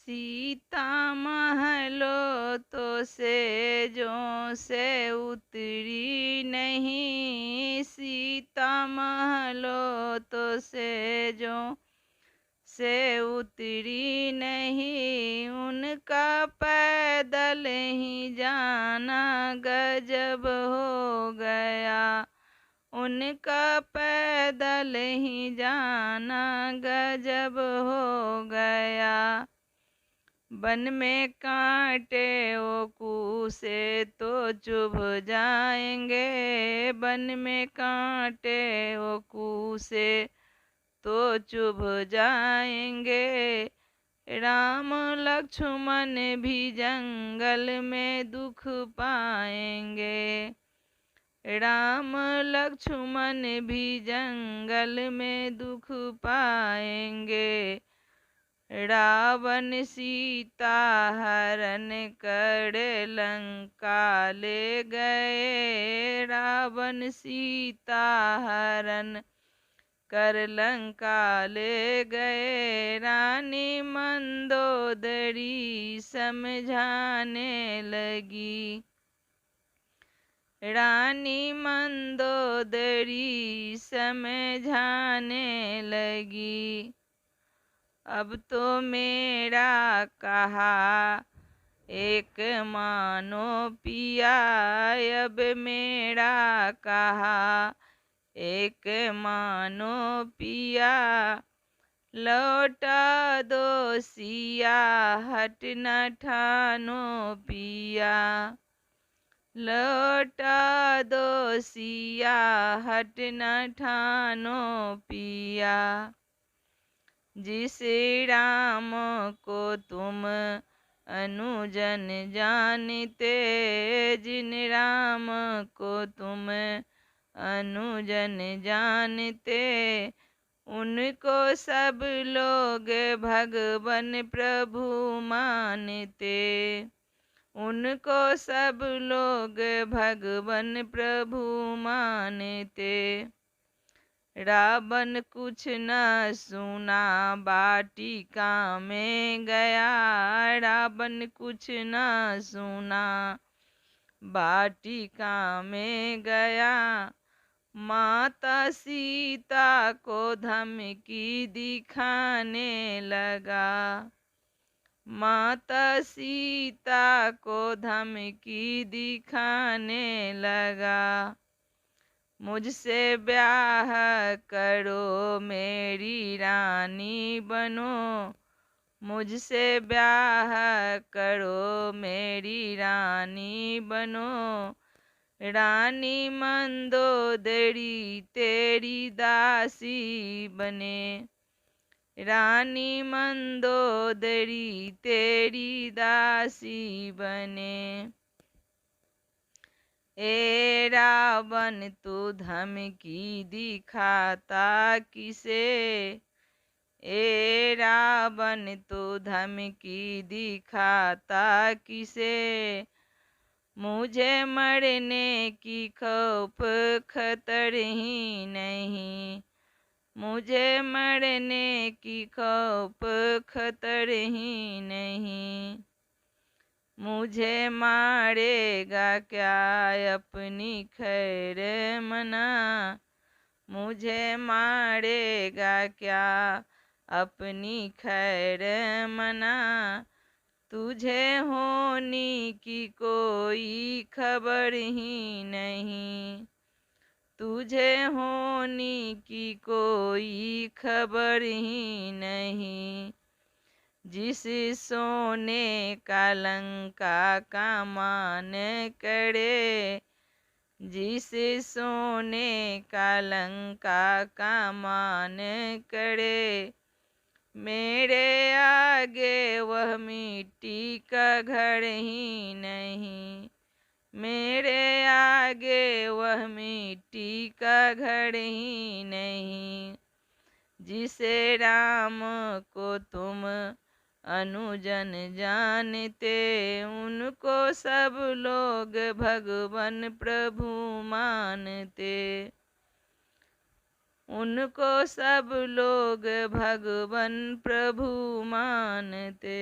सीता महलो तो सेजों से उतरी नहीं, सीता महलो तो सेजों से उतरी नहीं, उनका पैदल ही जाना गजब हो गया, उनका पैदल ही जाना गजब हो गया। वन में कांटे वो कूसे तो चुभ जाएंगे, वन में कांटे वो कूसे तो चुभ जाएंगे। राम लक्ष्मण भी जंगल में दुख पाएंगे, राम लक्ष्मण भी जंगल में दुख पाएंगे। रावण सीता हरण कर लंका ले गए, रावण सीता हरण कर लंका ले गए। रानी मंदोदरी समझाने लगी, रानी मंदोदरी समझाने लगी। अब तो मेरा कहा एक मानो पिया, अब मेरा कहा एक मानो पिया। लौटा दो सिया हट न ठानो पिया, लौटा दो सिया हट न ठानो पिया। जिस राम को तुम अनुजन जानते, जिन राम को तुम अनुजन जानते, उनको सब लोग भगवन प्रभु मानते, उनको सब लोग भगवन प्रभु मानते। रावण कुछ न सुना वाटिका में गया, रावण कुछ न सुना वाटिका में गया। माता सीता को धमकी दिखाने लगा, माता सीता को धमकी दिखाने लगा। मुझसे ब्याह करो मेरी रानी बनो, मुझसे ब्याह करो मेरी रानी बनो। रानी मंदोदरी तेरी दासी बने, रानी मंदोदरी तेरी दासी बने। ए रावण तू धमकी दिखाता किसे, ए रावण तू धमकी दिखाता किसे। मुझे मरने की खौफ खतर ही नहीं, मुझे मरने की खौफ खतर ही नहीं। मुझे मारेगा क्या अपनी खैर मना, मुझे मारेगा क्या अपनी खैर मना। तुझे होने की कोई खबर ही नहीं, तुझे होने की कोई खबर ही नहीं। जिस सोने का लंका का मान करे, जिस सोने का लंका का मान करे। मेरे आगे वह मिट्टी का घर ही नहीं, मेरे आगे वह मिट्टी का घर ही नहीं। जिसे राम को तुम अनुजन जानते, उनको सब लोग भगवन प्रभु मानते। उनको सब लोग भगवन प्रभु मानते।